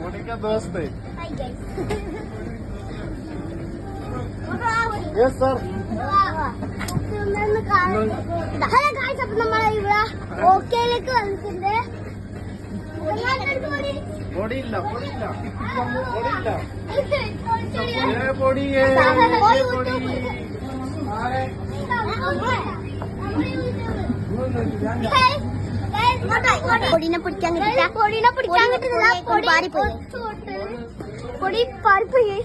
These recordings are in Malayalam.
मोनिका दोस्त है। Yes sir. ഹലോ ഗായ്സ്, അപ്പൊ നമ്മളെ ഇവിടെ ഓക്കേയിലേക്ക് വന്നിട്ടുണ്ട്. പൊടിയില്ല പൊടിയില്ല പൊടിയില്ല പൊടിനെ പിടിക്കാൻ കിട്ടില്ല, പൊടിനെ പിടിക്കാൻ കിട്ടുന്നില്ല, പൊടി പാറിപ്പോയി, പൊടി പാറിപ്പോയി.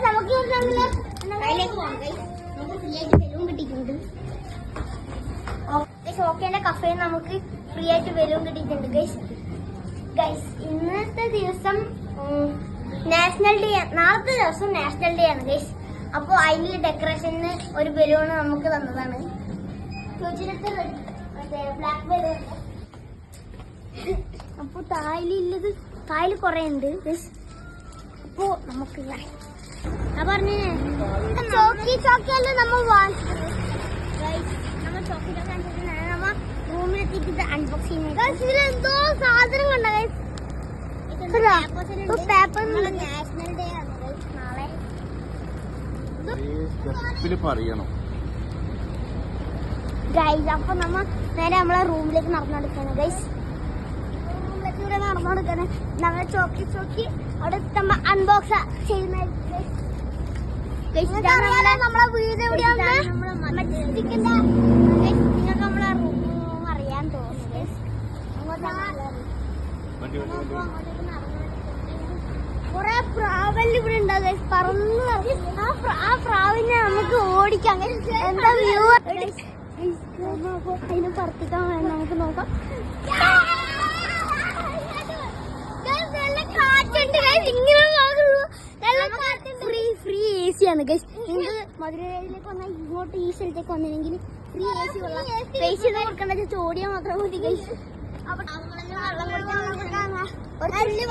നമുക്ക് ബലൂൺ കിട്ടിയിട്ടുണ്ട്. ഓക്കേന്റെ കഫേയിൽ നമുക്ക് ഫ്രീ ആയിട്ട് ബലൂൺ കിട്ടിയിട്ടുണ്ട് ഗൈസ്. ഗൈസ് ഇന്നത്തെ ദിവസം നാഷണൽ ഡേ, നാളത്തെ ദിവസം നാഷണൽ ഡേ ആണ് ഗൈസ്. അപ്പൊ അതിൽ ഡെക്കറേഷന് ഒരു ബലൂണ് നമുക്ക് തന്നതാണ്. Black balloon. അപ്പൊ തായിലുള്ളത്, തായിൽ കൊറേ ഉണ്ട് ഗൈസ്. അപ്പൊ നമുക്ക് ഞാൻ പറഞ്ഞേ ചോക്കിയല്ല നമ്മൾ നമ്മ റൂമിലെത്തിയിട്ട് അൺബോക്സ് ചെയ്യുന്നത്. ഇതിലെന്തോ സാധനം കണ്ട പേപ്പർ. നാഷണൽ ഡേ ആണ് നാളെ. പറയണം ഗൈസ്. അപ്പൊ നമ്മ നേരെ നമ്മളെ റൂമിലേക്ക് നടന്നെടുക്കാണ് ഗൈസ്. റൂമിലേക്ക് ഇവിടെ നടന്നെടുക്കാണ്. നമ്മളെ ചോക്കി അവിടെ നമ്മ അൺബോക്സ് ചെയ്യുന്ന നമ്മളെ വീട് എവിടെയാണ്? നിങ്ങൾക്ക് നമ്മളെ റൂം അറിയാൻ തോന്നുന്നു. കൊറേ പ്രാവല് ഇവിടെ ഉണ്ടാകും. പറന്ന് ആ പ്രാവിനെ നമുക്ക് ഓടിക്കാം. എന്താ വ്യൂ അതിനെ പറത്തിക്കാൻ വേണം. നമുക്ക് നോക്കാം. ഫ്രീ എ സി ആണ് ഗൈസ്. നിങ്ങൾക്ക് മധുരയിലേക്ക് വന്നാൽ ഇങ്ങോട്ട് ഈ സ്ഥലത്തേക്ക് വന്നില്ലെങ്കിൽ ഫ്രീ എ സി വെള്ളം പൈസ കൊടുക്കേണ്ട, ചോടിയാൽ മാത്രം മതി ഗൈസ്.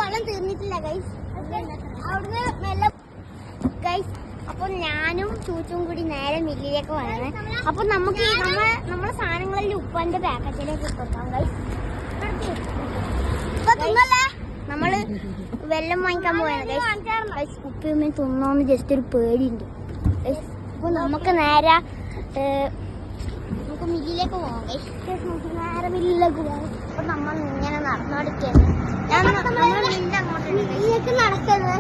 വെള്ളം തീർന്നിട്ടില്ല ഗൈസ്. അവിടുന്ന് മെല്ലെ ഗൈസ്. അപ്പൊ ഞാനും ചൂച്ചും കൂടി നേരെ മില്ലിലേക്ക് വന്നത്. അപ്പൊ നമുക്ക് നമ്മളെ സാധനങ്ങളിൽ ഉപ്പാന്റെ പാക്കറ്റിലേക്ക് കൊടുക്കാം ഗൈസ്. നമ്മള് വെള്ളം വാങ്ങിക്കാൻ പോയാണ് ഗൈസ്. ഉപ്പയമ്മ തിന്നോന്ന് ജസ്റ്റ് ഒരു പേടിയുണ്ട്. അപ്പൊ നമുക്ക് നേരെ നമുക്ക് മില്ലിലേക്ക് പോകാം ഗൈസ്. നേരെ മില്ലിലേക്ക് പോകാം. അപ്പൊ നമ്മൾ ഇങ്ങനെ നടന്നോടിക്കാണ്. മില്ലിലേക്ക് നടക്കുന്നത്.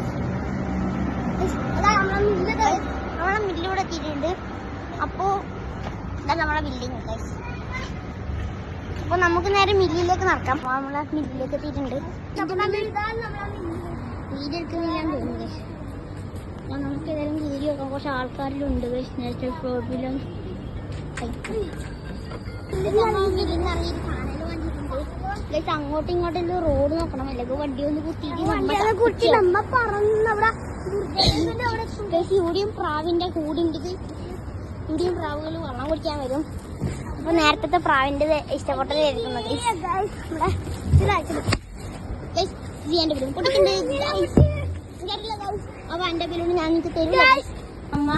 നമ്മളെ മില്ലിലൂടെ എത്തിയിട്ടുണ്ട്. അപ്പോ ഇതാ നമ്മളെ ബിൽഡിങ് ഗൈസ്. അപ്പൊ നമുക്ക് നേരെ മില്ലിലേക്ക് നടക്കാം. നമ്മളെ മില്ലിലേക്ക് എത്തിയിട്ടുണ്ട്. വീഡിയോ എടുക്കുന്നില്ലാന്ന് തോന്നുന്നു. നമുക്ക് ഏതായാലും വീഡിയോ നോക്കാം. കുറച്ച് ആൾക്കാരിലുണ്ട് നാഷണൽ ഫ്ലോറിലും. അങ്ങോട്ടും ഇങ്ങോട്ടും റോഡ് നോക്കണം. അല്ലെങ്കിൽ വണ്ടി ഒന്ന് കുത്തിയിട്ട് ഇവിടെയും പ്രാവിന്റെ കൂടുണ്ട്. ഇവിടെയും പ്രാവുകൾ വെള്ളം കുടിക്കാൻ വരും. അപ്പൊ നേരത്തെ പ്രാവിന്റെ ഇഷ്ടപ്പെട്ടത് എടുക്കുന്നത്. അപ്പൊ എന്റെ ബലൂണ് ഞാൻ നിങ്ങൾക്ക് തരും. അമ്മ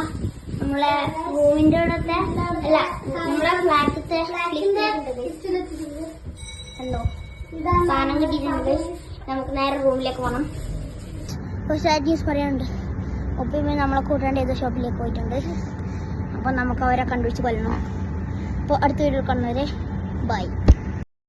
നമ്മളെ റൂമിന്റെ അവിടത്തെ അല്ല നമ്മളെ ഫ്ലാറ്റത്തെ സാധനം കിട്ടിയിട്ടുണ്ട്. നമുക്ക് നേരെ റൂമിലേക്ക് പോകണം. പക്ഷെ ന്യൂസ് പറയാനുണ്ട്. ഒപ്പം നമ്മളെ കൂട്ടാണ്ട് ഏതോ ഷോപ്പിലേക്ക് പോയിട്ടുണ്ട്. അപ്പൊ നമുക്ക് അവരെ കണ്ടുപിടിച്ച് കൊല്ലണം. അപ്പോൾ അടുത്ത വീഡിയോ കാണുന്നവരെ ബൈ.